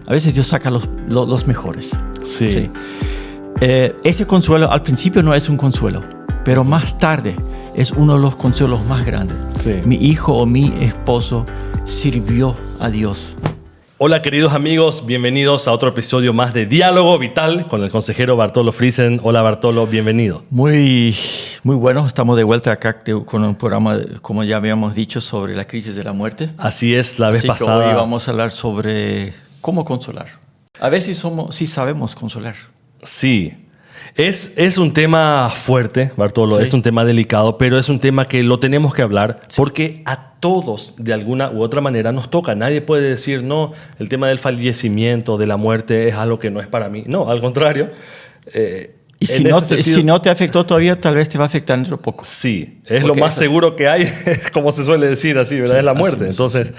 A veces Dios saca los mejores. Sí. Sí. Ese consuelo al principio no es un consuelo, pero más tarde es uno de los consuelos más grandes. Sí. Mi hijo o mi esposo sirvió a Dios. Hola queridos amigos, bienvenidos a otro episodio más de Diálogo Vital con el consejero Bartolo Friesen. Hola Bartolo, bienvenido. Muy bueno, estamos de vuelta acá con un programa, como ya habíamos dicho, sobre la crisis de la muerte. Así es, la vez Así pasada. Que hoy vamos a hablar sobre cómo consolar. A ver si sabemos consolar. Sí, es un tema fuerte, Bartolo, Sí. es un tema delicado, pero es un tema que lo tenemos que hablar porque a todos de alguna u otra manera nos toca. Nadie puede decir, no, el tema del fallecimiento, de la muerte es algo que no es para mí. No, al contrario. Y si no te afectó todavía, tal vez te va a afectar dentro de poco. Sí, es Porque lo más seguro que hay, como se suele decir así, ¿verdad? Sí, es la muerte. así Entonces,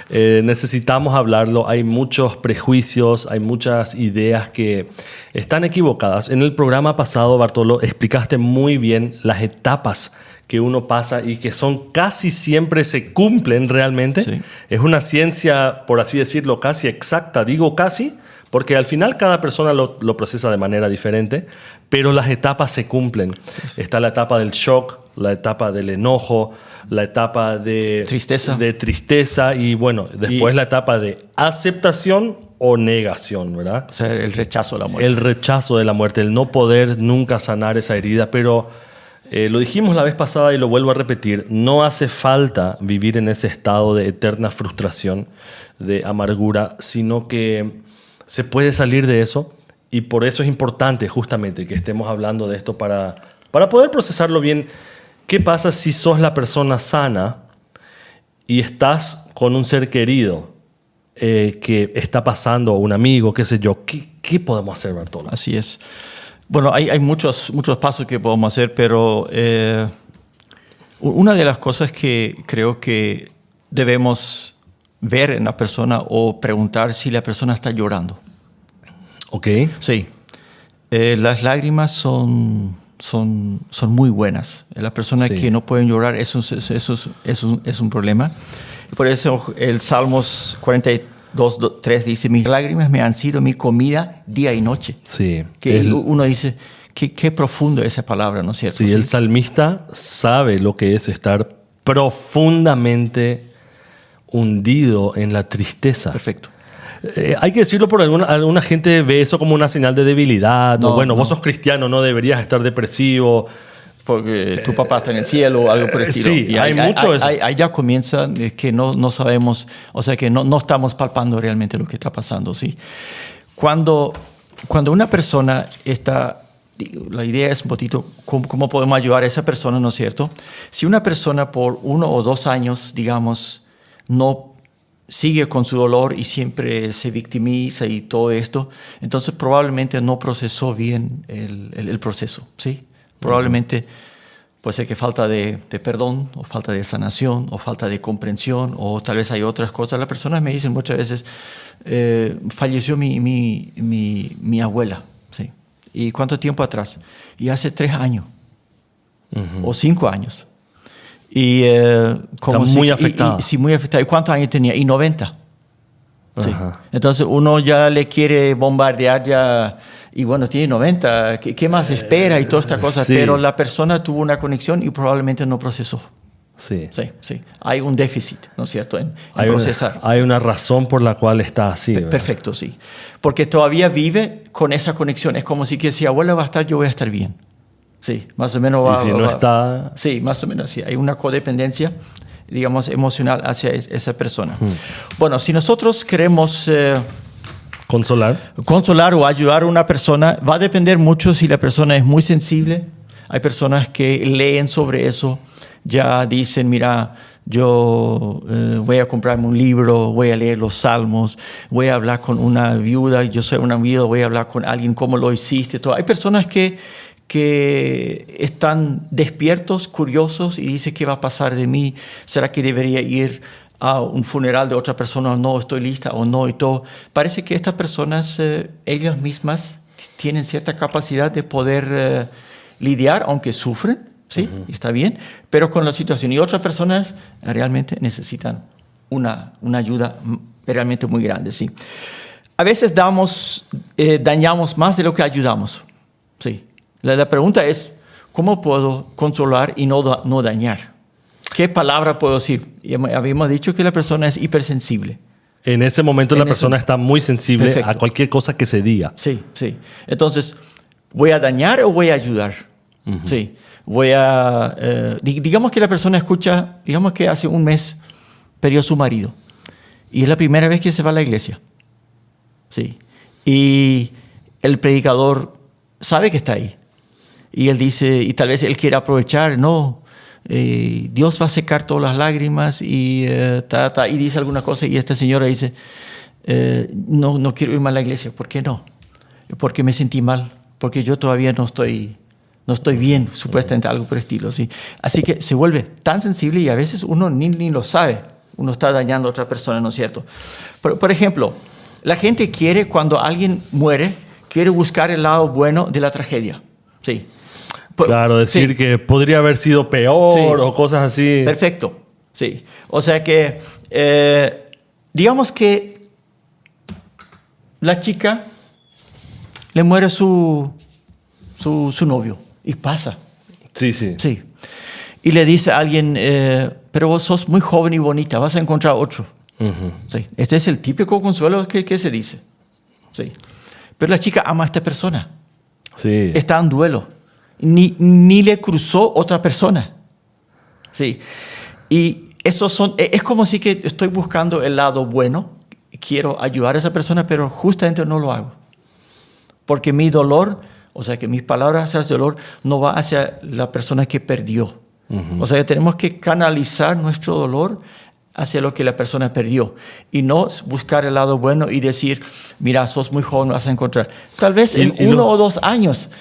necesitamos hablarlo. Hay muchos prejuicios, hay muchas ideas que están equivocadas. En el programa pasado, Bartolo, explicaste muy bien las etapas que uno pasa y que son casi siempre se cumplen realmente. Sí. Es una ciencia, por así decirlo, casi exacta. Digo casi, porque al final cada persona lo procesa de manera diferente, pero las etapas se cumplen. Sí. Está la etapa del shock, la etapa del enojo, la etapa de tristeza y bueno, después la etapa de aceptación o negación, ¿verdad? O sea, el rechazo de la muerte. El rechazo de la muerte, el no poder nunca sanar esa herida, pero lo dijimos la vez pasada y lo vuelvo a repetir, no hace falta vivir en ese estado de eterna frustración, de amargura, sino que se puede salir de eso y por eso es importante justamente que estemos hablando de esto para poder procesarlo bien. ¿Qué pasa si sos la persona sana y estás con un ser querido que está pasando, un amigo, qué sé yo? ¿Qué podemos hacer, Bartolo? Así es. Bueno, hay muchos pasos que podemos hacer, pero una de las cosas que creo que debemos ver en la persona o preguntar si la persona está llorando. Ok. Sí. Las lágrimas son muy buenas. Las personas que no pueden llorar, eso es un problema. Por eso el Salmos 42:3 dice, mis lágrimas me han sido mi comida día y noche. Sí. Que uno dice, qué profundo esa palabra, ¿no es cierto? Sí, el salmista sabe lo que es estar profundamente hundido en la tristeza. Perfecto. Hay que decirlo por alguna gente ve eso como una señal de debilidad. No, bueno, vos sos cristiano, no deberías estar depresivo. Porque tu papá está en el cielo o algo por el estilo. Sí, hay mucho eso. Ahí ya comienza que no sabemos, o sea que no estamos palpando realmente lo que está pasando, ¿sí? Cuando una persona está, la idea es un poquito cómo podemos ayudar a esa persona, ¿no es cierto? Si una persona por 1 o 2 años, digamos, no sigue con su dolor y siempre se victimiza y todo esto, entonces probablemente no procesó bien el proceso, ¿sí? Probablemente puede ser que falta de perdón, o falta de sanación, o falta de comprensión, o tal vez hay otras cosas. Las personas me dicen muchas veces, falleció mi abuela, ¿sí? ¿Y cuánto tiempo atrás? Y hace 3 años, o 5 años. Y como está muy afectada. Sí, muy afectada. ¿Y cuántos años tenía? Y 90. Sí. Entonces uno ya le quiere bombardear ya, y bueno, tiene 90, ¿qué más espera? Y todas estas cosas. Sí. Pero la persona tuvo una conexión y probablemente no procesó. Sí. Sí. Hay un déficit, ¿no es cierto?, en procesar. Hay una razón por la cual está así. Perfecto, sí. Porque todavía vive con esa conexión. Es como si abuela va a estar, yo voy a estar bien. Sí, más o menos va. Y si no está. Sí, más o menos sí. Hay una codependencia, digamos, emocional hacia esa persona. Bueno, si nosotros queremos consolar o ayudar a una persona, va a depender mucho si la persona es muy sensible. Hay personas que leen sobre eso, ya dicen, mira, yo voy a comprarme un libro, voy a leer los salmos, voy a hablar con una viuda, yo soy una viuda, voy a hablar con alguien, cómo lo hiciste, todo. Hay personas que están despiertos, curiosos y dicen, ¿qué va a pasar de mí? ¿Será que debería ir a un funeral de otra persona o no? ¿Estoy lista o no? Y todo. Parece que estas personas, ellas mismas, tienen cierta capacidad de poder lidiar, aunque sufren, ¿sí? Está bien, pero con la situación. Y otras personas realmente necesitan una ayuda realmente muy grande, ¿sí? a veces dañamos más de lo que ayudamos. Sí. La pregunta es, ¿cómo puedo consolar y no dañar? ¿Qué palabra puedo decir? Habíamos dicho que la persona es hipersensible. En ese momento la persona está muy sensible. Perfecto. A cualquier cosa que se diga. Sí, sí. Entonces, ¿voy a dañar o voy a ayudar? Uh-huh. Sí. Digamos que la persona escucha, digamos que hace un mes perdió su marido. Y es la primera vez que se va a la iglesia. Sí. Y el predicador sabe que está ahí. Y él dice, y tal vez él quiere aprovechar, no, Dios va a secar todas las lágrimas y dice alguna cosa y esta señora dice, no quiero ir más a la iglesia. ¿Por qué no? Porque me sentí mal, porque yo todavía no estoy bien, supuestamente algo por el estilo. ¿sí? Así que se vuelve tan sensible y a veces uno ni lo sabe. Uno está dañando a otra persona, ¿no es cierto? Por ejemplo, la gente quiere, cuando alguien muere, quiere buscar el lado bueno de la tragedia. Sí. Claro, decir que podría haber sido peor o cosas así. Perfecto, sí. O sea que, digamos que la chica le muere su novio y pasa. Sí, sí. Sí. Y le dice a alguien, pero vos sos muy joven y bonita, vas a encontrar otro. Uh-huh. Sí. Este es el típico consuelo que se dice. Sí. Pero la chica ama a esta persona. Sí. Está en duelo. Ni le cruzó otra persona. Sí. Y es como si que estoy buscando el lado bueno, quiero ayudar a esa persona, pero justamente no lo hago. Porque mi dolor, o sea, que mis palabras hacia el dolor, no va hacia la persona que perdió. Uh-huh. O sea, que tenemos que canalizar nuestro dolor hacia lo que la persona perdió y no buscar el lado bueno y decir, mira, sos muy joven, vas a encontrar. Tal vez en 1 o 2 años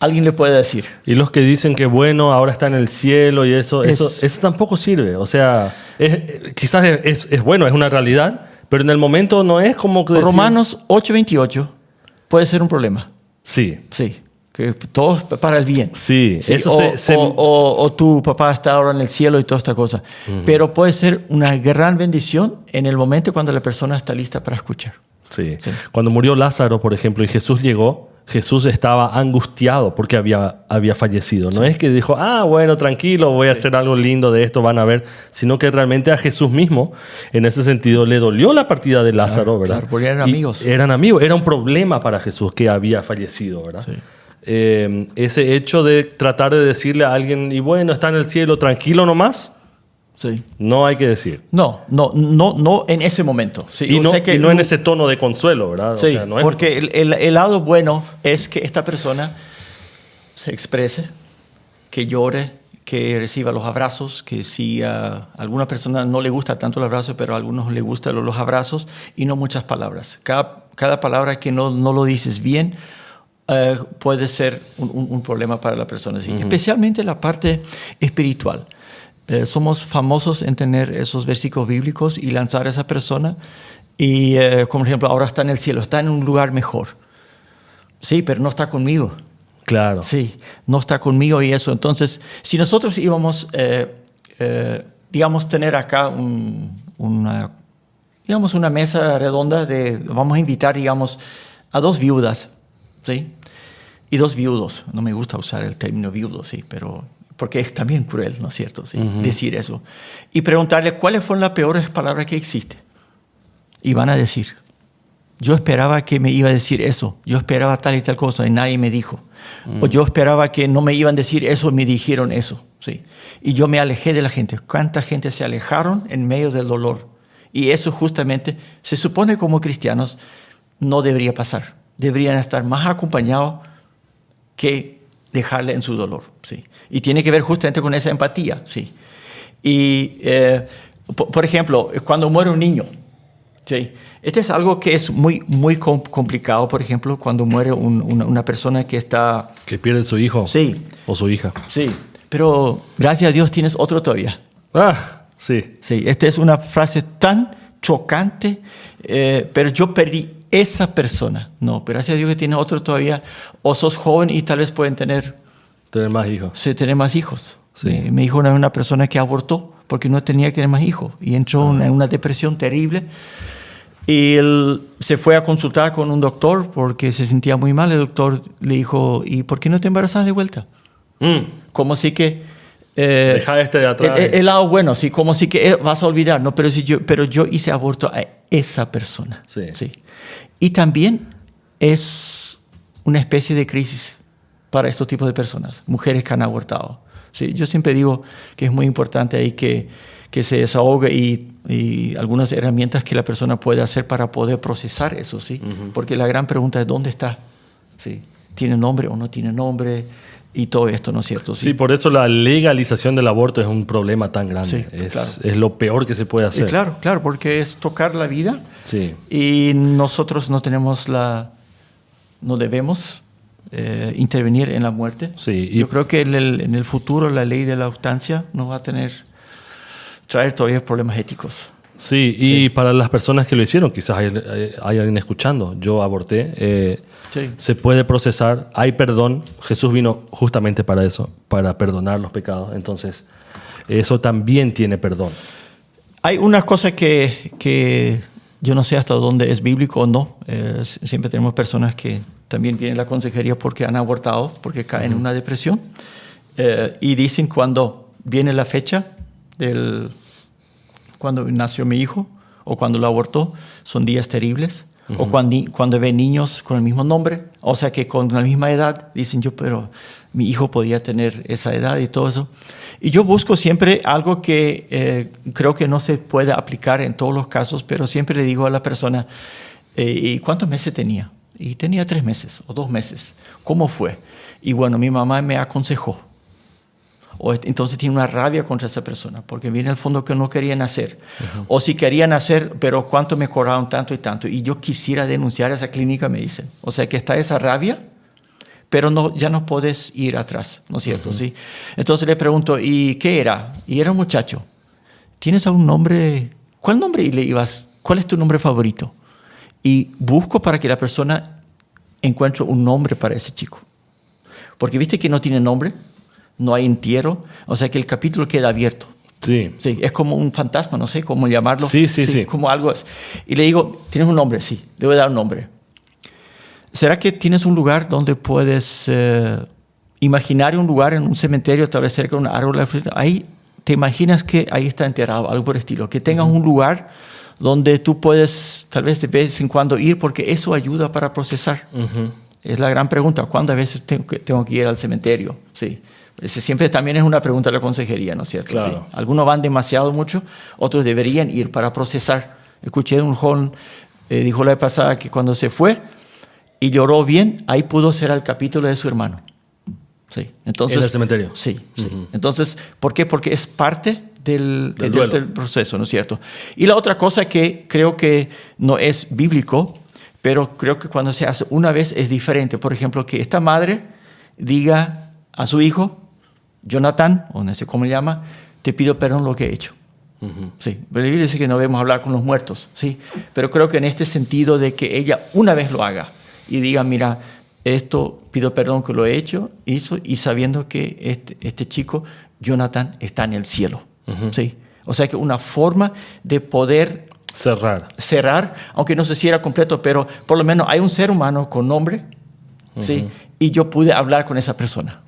alguien le puede decir. Y los que dicen que bueno, ahora está en el cielo y eso tampoco sirve. O sea, quizás es bueno, es una realidad, pero en el momento no es como que decir... Romanos 8:28 puede ser un problema. Sí. Sí. Que todo para el bien. Sí. Eso o tu papá está ahora en el cielo y toda esta cosa. Uh-huh. Pero puede ser una gran bendición en el momento cuando la persona está lista para escuchar. Sí. Cuando murió Lázaro, por ejemplo, y Jesús llegó, Jesús estaba angustiado porque había fallecido. No es que dijo, bueno, tranquilo, voy a hacer algo lindo de esto, van a ver. Sino que realmente a Jesús mismo, en ese sentido, le dolió la partida de Lázaro, ¿verdad? Claro, porque eran amigos. Eran amigos. Era un problema para Jesús que había fallecido, ¿verdad? Sí. Ese hecho de tratar de decirle a alguien, y bueno, está en el cielo, tranquilo nomás. Sí. No hay que decir. No en ese momento. Sí, y no en ese tono de consuelo, ¿verdad? Sí, o sea, no es... porque el lado bueno es que esta persona se exprese, que llore, que reciba los abrazos, que si a alguna persona no le gusta tanto el abrazo, pero a algunos le gustan los abrazos y no muchas palabras. Cada palabra que no lo dices bien puede ser un problema para la persona. ¿sí? Uh-huh. Especialmente la parte espiritual. Somos famosos en tener esos versículos bíblicos y lanzar a esa persona y, como ejemplo, ahora está en el cielo, está en un lugar mejor. Sí, pero no está conmigo. Claro. Sí, no está conmigo y eso. Entonces, si nosotros íbamos, digamos, tener acá una mesa redonda vamos a invitar, digamos, a 2 viudas, ¿sí? Y 2 viudos. No me gusta usar el término viudo, sí, pero... porque es también cruel, ¿no es cierto? ¿sí? Uh-huh. Decir eso. Y preguntarle cuáles fueron las peores palabras que existen. Y van a decir, yo esperaba que me iba a decir eso, yo esperaba tal y tal cosa y nadie me dijo. O yo esperaba que no me iban a decir eso y me dijeron eso. ¿sí? Y yo me alejé de la gente. ¿Cuánta gente se alejaron en medio del dolor? Y eso justamente, se supone como cristianos, no debería pasar. Deberían estar más acompañados que dejarle en su dolor, sí. Y tiene que ver justamente con esa empatía, sí. Y, por ejemplo, cuando muere un niño, sí. Este es algo que es muy, muy complicado, por ejemplo, cuando muere una persona que está... que pierde su hijo. Sí. O su hija. Sí, pero gracias a Dios tienes otro todavía. Sí. Sí, esta es una frase tan chocante, pero yo perdí esa persona. No, pero gracias a Dios que tiene otro todavía. O sos joven y tal vez pueden tener más hijos. Sí, tener más hijos. Sí. Me dijo una persona que abortó porque no tenía que tener más hijos y entró en una depresión terrible. Y él se fue a consultar con un doctor porque se sentía muy mal. El doctor le dijo, ¿y por qué no te embarazas de vuelta? Como si que... Deja este de atrás. El lado bueno, sí, como si que vas a olvidar, ¿no? Pero yo hice aborto a esa persona. Sí. Sí. Y también es una especie de crisis para estos tipos de personas, mujeres que han abortado. Sí, yo siempre digo que es muy importante ahí que se desahogue y algunas herramientas que la persona puede hacer para poder procesar eso, ¿sí? Porque la gran pregunta es ¿dónde está? ¿Sí? ¿Tiene nombre o no tiene nombre? Y todo esto, ¿no es cierto? Sí, por eso la legalización del aborto es un problema tan grande. Sí, claro. Es lo peor que se puede hacer. Claro, porque es tocar la vida. Sí. Y nosotros no debemos intervenir en la muerte. Sí, Yo creo que en el futuro la ley de la eutanasia nos va a traer todavía problemas éticos. Sí, y para las personas que lo hicieron, quizás hay alguien escuchando, yo aborté, se puede procesar, hay perdón, Jesús vino justamente para eso, para perdonar los pecados, entonces eso también tiene perdón. Hay una cosa que yo no sé hasta dónde es bíblico o no, siempre tenemos personas que también vienen a la consejería porque han abortado, porque caen en una depresión, y dicen cuando viene la fecha cuando nació mi hijo o cuando lo abortó, son días terribles. O cuando ven niños con el mismo nombre, o sea que con la misma edad, dicen pero mi hijo podía tener esa edad y todo eso. Y yo busco siempre algo que creo que no se puede aplicar en todos los casos, pero siempre le digo a la persona, ¿y cuántos meses tenía? Y tenía 3 meses o 2 meses. ¿Cómo fue? Y bueno, mi mamá me aconsejó. Entonces tiene una rabia contra esa persona, porque viene al fondo que no querían hacer. O si querían hacer, pero ¿cuánto me cobraron tanto y tanto? Y yo quisiera denunciar a esa clínica, me dicen. O sea que está esa rabia, pero ya no puedes ir atrás, ¿no es cierto? ¿Sí? Entonces le pregunto, ¿y qué era? Y era un muchacho. ¿Tienes algún nombre? ¿Cuál nombre le ibas? ¿Cuál es tu nombre favorito? Y busco para que la persona encuentre un nombre para ese chico. Porque viste que no tiene nombre. No hay entierro, o sea que el capítulo queda abierto. Sí. Sí, es como un fantasma, no sé cómo llamarlo. Sí. Como algo. Y le digo, ¿tienes un nombre? Sí, le voy a dar un nombre. ¿Será que tienes un lugar donde puedes imaginar un lugar en un cementerio, tal vez cerca de un árbol? Ahí te imaginas que ahí está enterrado, algo por el estilo. Que tengas un lugar donde tú puedes, tal vez de vez en cuando ir, porque eso ayuda para procesar. Es la gran pregunta. ¿Cuántas veces tengo que ir al cementerio? Sí. Ese siempre también es una pregunta de la consejería, ¿no es cierto? Claro. Sí. Algunos van demasiado mucho, otros deberían ir para procesar. Escuché un joven, dijo la vez pasada que cuando se fue y lloró bien, ahí pudo ser el capítulo de su hermano. Sí. Entonces, en el cementerio. Sí. Entonces, ¿por qué? Porque es parte del proceso, ¿no es cierto? Y la otra cosa que creo que no es bíblico, pero creo que cuando se hace una vez es diferente. Por ejemplo, que esta madre diga a su hijo, Jonathan, o no sé cómo le llama, te pido perdón lo que he hecho. Sí, la Biblia dice que no debemos hablar con los muertos, sí, pero creo que en este sentido de que ella una vez lo haga y diga, mira, esto pido perdón que lo he hecho, y sabiendo que este chico, Jonathan, está en el cielo. Sí, o sea que una forma de poder cerrar, aunque no se cierra completo, pero por lo menos hay un ser humano con nombre, sí, y yo pude hablar con esa persona.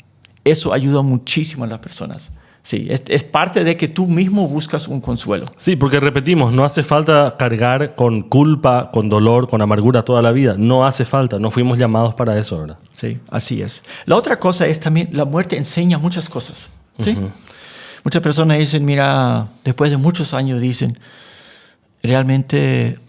Eso ayuda muchísimo a las personas. Sí, es parte de que tú mismo buscas un consuelo. Sí, porque repetimos, no hace falta cargar con culpa, con dolor, con amargura toda la vida. No hace falta, no fuimos llamados para eso, ¿verdad? Sí, así es. La otra cosa es también, la muerte enseña muchas cosas. ¿Sí? Muchas personas dicen, mira, después de muchos años dicen, realmente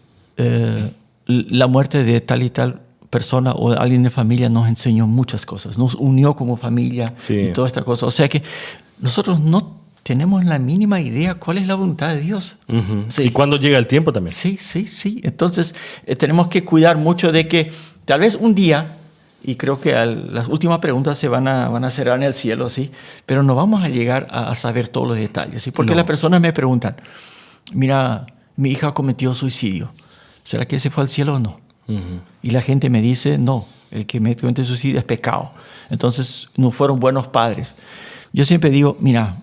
la muerte de tal y tal persona o alguien de familia nos enseñó muchas cosas, nos unió como familia y toda esta cosa. O sea que nosotros no tenemos la mínima idea cuál es la voluntad de Dios. Sí. Y cuándo llega el tiempo también. Sí. Entonces tenemos que cuidar mucho de que tal vez un día, y creo que las últimas preguntas se van a cerrar en el cielo, ¿sí? Pero no vamos a llegar a saber todos los detalles, ¿sí? Porque las personas me preguntan, mira, mi hija cometió suicidio, ¿será que se fue al cielo o no? Y la gente me dice, no, el que comete suicidio es pecado. Entonces, no fueron buenos padres. Yo siempre digo, mira,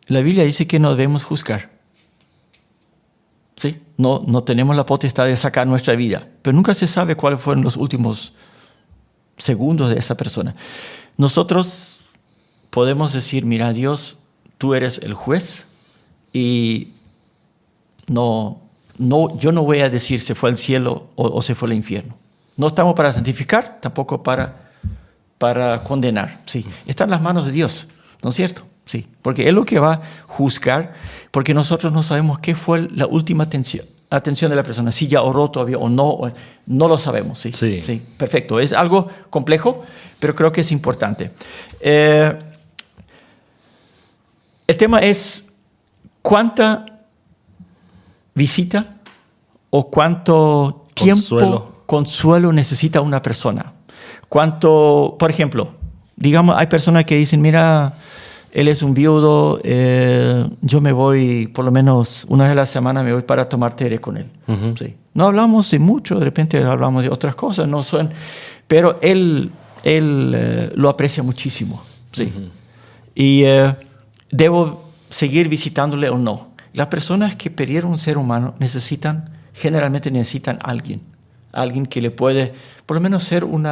la Biblia dice que no debemos juzgar. ¿sí? No tenemos la potestad de sacar nuestra vida, pero nunca se sabe cuáles fueron los últimos segundos de esa persona. Nosotros podemos decir, mira, Dios, tú eres el juez y yo no voy a decir se fue al cielo o se fue al infierno. No estamos para santificar, tampoco para condenar. Sí, está en las manos de Dios, ¿no es cierto? Sí, porque Él lo que va a juzgar, porque nosotros no sabemos qué fue la última atención de la persona, si ya oró todavía o no lo sabemos. Sí, sí. Sí, perfecto. Es algo complejo, pero creo que es importante. El tema es cuánta visita o cuánto tiempo, consuelo necesita una persona. Cuánto, por ejemplo, digamos, hay personas que dicen, mira, él es un viudo, yo me voy por lo menos una vez a la semana, me voy para tomar té con él. Uh-huh. Sí. No hablamos de mucho, de repente hablamos de otras cosas, pero él lo aprecia muchísimo. Sí. Uh-huh. Y debo seguir visitándole o no. Las personas que perdieron un ser humano generalmente necesitan alguien que le puede por lo menos ser un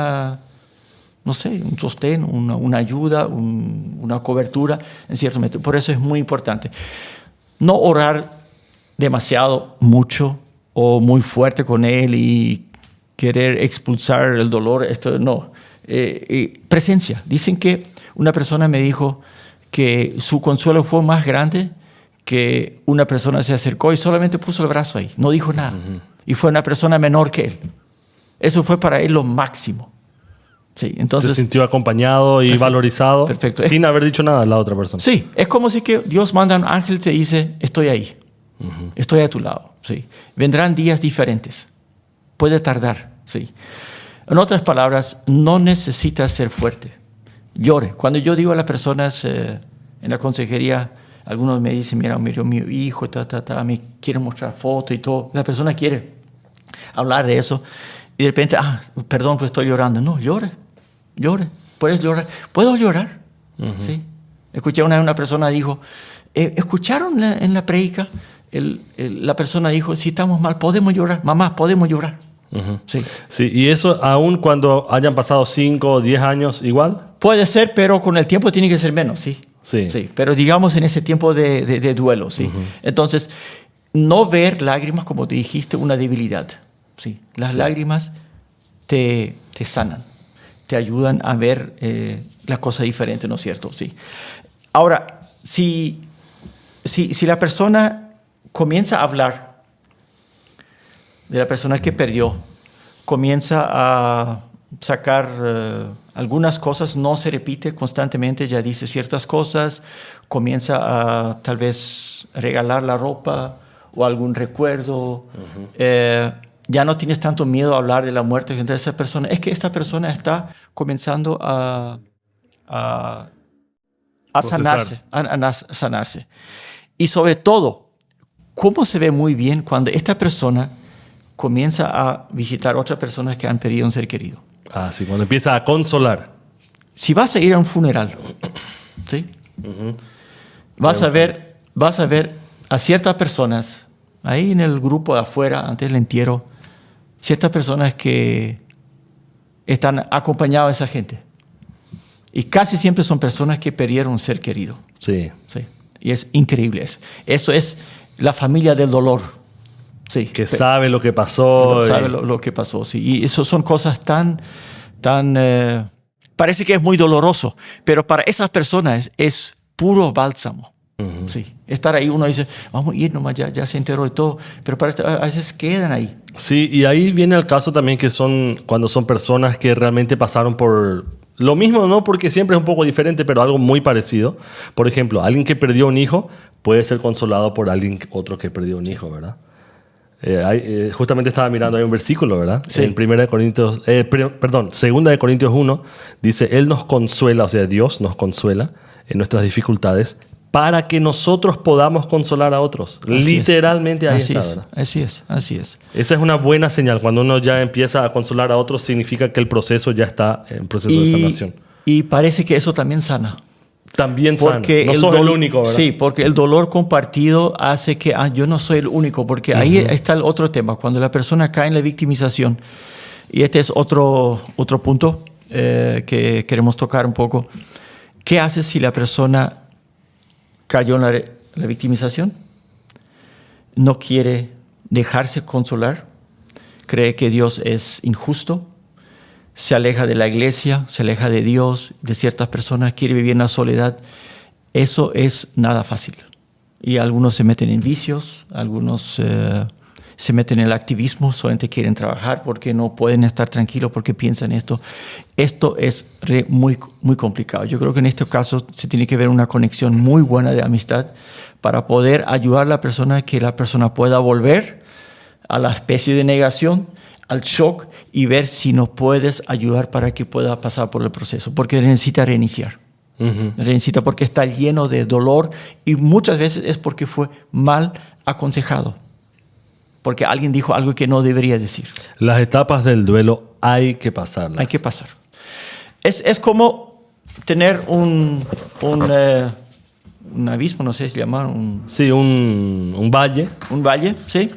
sostén, una ayuda, una cobertura en cierto momento. Por eso es muy importante. No orar demasiado, mucho o muy fuerte con él y querer expulsar el dolor. Esto no. Presencia. Dicen que una persona me dijo que su consuelo fue más grande que una persona se acercó y solamente puso el brazo ahí. No dijo nada. Uh-huh. Y fue una persona menor que él. Eso fue para él lo máximo. Sí, entonces, se sintió acompañado y perfecto, valorizado perfecto. Sin haber dicho nada a la otra persona. Sí, es como si que Dios manda a un ángel y te dice, estoy ahí, uh-huh. Estoy a tu lado. Sí. Vendrán días diferentes. Puede tardar. Sí. En otras palabras, no necesitas ser fuerte. Llore. Cuando yo digo a las personas en la consejería, algunos me dicen, mira, mi hijo, me quiere mostrar fotos y todo. La persona quiere hablar de eso. Y de repente, perdón, pues estoy llorando. No, llore. Puedes llorar. ¿Puedo llorar? Uh-huh. Sí. Escuché una persona dijo, ¿escucharon en la predica? La persona dijo, si estamos mal, podemos llorar. Mamá, podemos llorar. Uh-huh. Sí. Sí. ¿Y eso aún cuando hayan pasado 5 o 10 años igual? Puede ser, pero con el tiempo tiene que ser menos, sí. Sí. Sí. Pero digamos en ese tiempo de duelo, sí. Uh-huh. Entonces, no ver lágrimas, como te dijiste, una debilidad. Sí. Las lágrimas te sanan, te ayudan a ver la cosa diferente, ¿no es cierto? Sí. Ahora, si la persona comienza a hablar de la persona que perdió, comienza a sacar algunas cosas, no se repite constantemente, ya dice ciertas cosas, comienza a tal vez regalar la ropa o algún recuerdo, uh-huh. Ya no tienes tanto miedo a hablar de la muerte de esa persona. Es que esta persona está comenzando a sanarse. Y sobre todo, cómo se ve muy bien cuando esta persona comienza a visitar a otras personas que han perdido un ser querido. Sí, cuando empieza a consolar. Si vas a ir a un funeral, ¿sí? Uh-huh. Vas a ver a ciertas personas, ahí en el grupo de afuera, antes del entierro, ciertas personas que están acompañadas de esa gente. Y casi siempre son personas que perdieron un ser querido. Sí. Sí. Y es increíble eso. Eso es la familia del dolor. Sí. Que sabe lo que pasó. Sabe lo que pasó, sí. Y eso son cosas tan parece que es muy doloroso, pero para esas personas es puro bálsamo. Uh-huh. Sí. Estar ahí, uno dice, vamos a ir nomás, ya se enteró de todo, pero a veces quedan ahí. Sí, y ahí viene el caso también que cuando son personas que realmente pasaron por lo mismo, no porque siempre es un poco diferente, pero algo muy parecido. Por ejemplo, alguien que perdió un hijo puede ser consolado por otro que perdió un hijo, ¿verdad? Justamente estaba mirando, hay un versículo, ¿verdad? Sí. En 2 Corintios 1 dice, Él nos consuela, o sea, Dios nos consuela en nuestras dificultades para que nosotros podamos consolar a otros. Así literalmente ahí está, ¿verdad? Así es. Esa es una buena señal. Cuando uno ya empieza a consolar a otros, significa que el proceso ya está en proceso de sanación. Y parece que eso también sana. también sana. No sos el único, ¿verdad? Sí, porque el dolor compartido hace que yo no soy el único, porque ahí está el otro tema, cuando la persona cae en la victimización, y este es otro punto que queremos tocar un poco. ¿Qué haces si la persona cayó en la victimización? No quiere dejarse consolar, cree que Dios es injusto, se aleja de la iglesia, se aleja de Dios, de ciertas personas, quiere vivir en la soledad. Eso es nada fácil. Y algunos se meten en vicios, algunos se meten en el activismo, solamente quieren trabajar porque no pueden estar tranquilos porque piensan esto. Esto es muy, muy complicado. Yo creo que en este caso se tiene que ver una conexión muy buena de amistad para poder ayudar a la persona, que la persona pueda volver a la especie de negación, al shock, y ver si nos puedes ayudar para que pueda pasar por el proceso, porque necesita reiniciar. Necesita, porque está lleno de dolor, y muchas veces es porque fue mal aconsejado, porque alguien dijo algo que no debería decir. Las etapas del duelo hay que pasarlas. Hay que pasar. Es como tener un abismo, no sé si llamar Sí, un valle. Un valle, sí.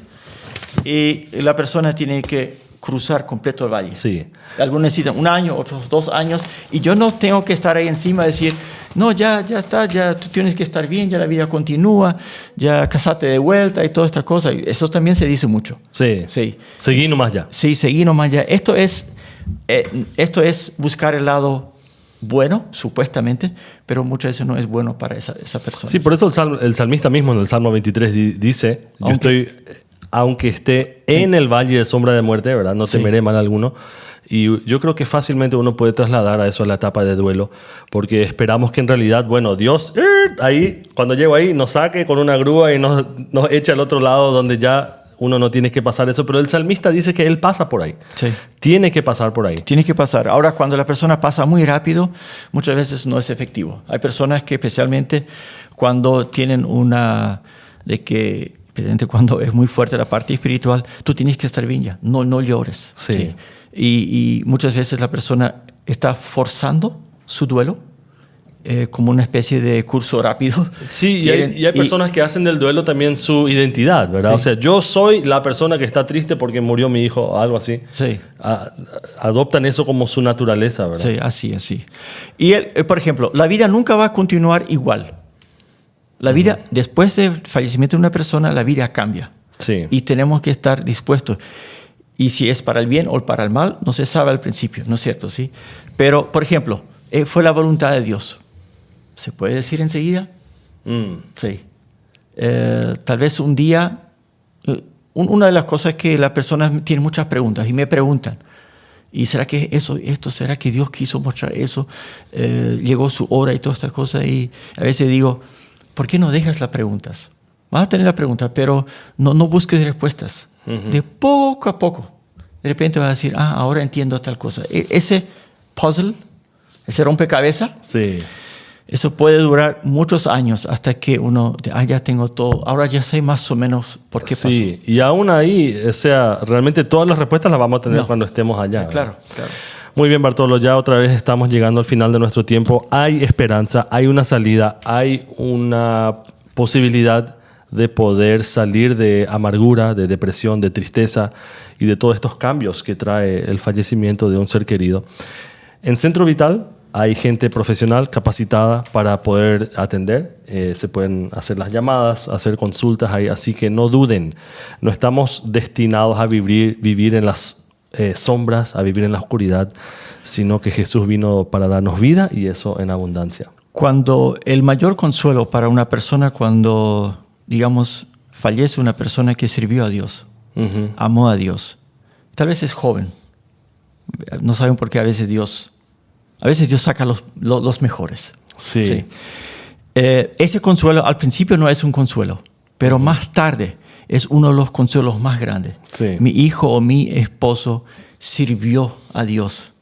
Y la persona tiene que cruzar completo el valle. Sí. Algunos necesitan 1 año, otros 2 años. Y yo no tengo que estar ahí encima y decir, no, ya está, ya tú tienes que estar bien, ya la vida continúa, ya casate de vuelta y toda esta cosa. Eso también se dice mucho. Sí. Seguí nomás ya. Sí, seguí nomás ya. Esto es buscar el lado bueno, supuestamente, pero muchas veces no es bueno para esa persona. Sí, por eso el salmista mismo en el Salmo 23 dice, aunque esté en el valle de sombra de muerte, ¿verdad? No temeré mal alguno. Y yo creo que fácilmente uno puede trasladar a eso a la etapa de duelo, porque esperamos que en realidad, bueno, Dios ahí, cuando llego ahí, nos saque con una grúa y nos eche al otro lado donde ya uno no tiene que pasar eso. Pero el salmista dice que él pasa por ahí. Sí. Tiene que pasar por ahí. Tiene que pasar. Ahora, cuando la persona pasa muy rápido, muchas veces no es efectivo. Hay personas que, especialmente cuando tienen especialmente cuando es muy fuerte la parte espiritual, tú tienes que estar bien ya, no llores. Sí. Y muchas veces la persona está forzando su duelo como una especie de curso rápido. Sí, y hay personas que hacen del duelo también su identidad, ¿verdad? Sí. O sea, yo soy la persona que está triste porque murió mi hijo o algo así. Sí. Adoptan eso como su naturaleza, ¿verdad? Sí, así. Y por ejemplo, la vida nunca va a continuar igual. La vida, después del fallecimiento de una persona, la vida cambia. Sí. Y tenemos que estar dispuestos. Y si es para el bien o para el mal, no se sabe al principio, ¿no es cierto? ¿Sí? Pero, por ejemplo, fue la voluntad de Dios. ¿Se puede decir enseguida? Sí. Tal vez un día, una de las cosas que las personas tienen muchas preguntas y me preguntan, ¿y será que será que Dios quiso mostrar eso? Llegó su hora y todas estas cosas, y a veces digo, ¿por qué no dejas las preguntas? Vas a tener las preguntas, pero no busques respuestas. De poco a poco, de repente vas a decir, ahora entiendo tal cosa. Ese puzzle, ese rompecabezas, sí, eso puede durar muchos años hasta que uno, ya tengo todo, ahora ya sé más o menos por qué pasó. Sí, y aún ahí, o sea, realmente todas las respuestas las vamos a tener cuando estemos allá. Claro. Muy bien, Bartolo, ya otra vez estamos llegando al final de nuestro tiempo. Hay esperanza, hay una salida, hay una posibilidad de poder salir de amargura, de depresión, de tristeza y de todos estos cambios que trae el fallecimiento de un ser querido. En Centro Vital hay gente profesional capacitada para poder atender. Se pueden hacer las llamadas, hacer consultas ahí, así que no duden. No estamos destinados a vivir en las sombras, a vivir en la oscuridad, sino que Jesús vino para darnos vida, y eso en abundancia. Cuando el mayor consuelo para una persona, cuando, digamos, fallece una persona que sirvió a Dios, amó a Dios, tal vez es joven, no saben por qué a veces Dios saca los mejores. Sí. Ese consuelo al principio no es un consuelo, pero más tarde es uno de los consuelos más grandes. Sí. Mi hijo o mi esposo sirvió a Dios.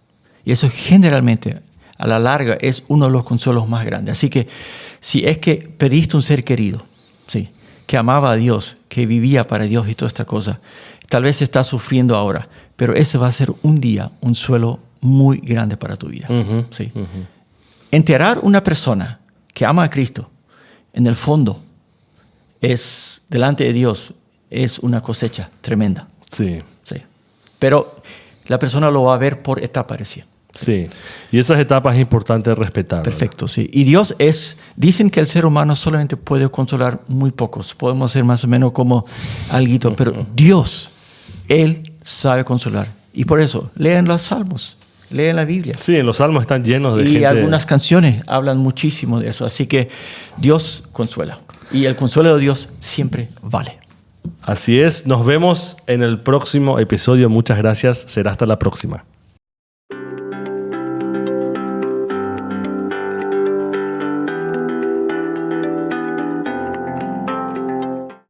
Y eso generalmente, a la larga, es uno de los consuelos más grandes. Así que si es que perdiste un ser querido, sí, que amaba a Dios, que vivía para Dios y toda esta cosa, tal vez estás sufriendo ahora, pero ese va a ser un día un suelo muy grande para tu vida. Sí. Enterrar una persona que ama a Cristo, en el fondo, es delante de Dios, es una cosecha tremenda. Sí. Sí. Pero la persona lo va a ver por etapa recién. Sí. Y esas etapas es importante respetar. Perfecto, sí. Y Dios dicen que el ser humano solamente puede consolar muy pocos. Podemos ser más o menos como alguito, pero Dios, Él sabe consolar. Y por eso, lean los salmos, lean la Biblia. Sí, en los salmos están llenos de gente. Y algunas canciones hablan muchísimo de eso. Así que Dios consuela. Y el consuelo de Dios siempre vale. Así es. Nos vemos en el próximo episodio. Muchas gracias. Será hasta la próxima.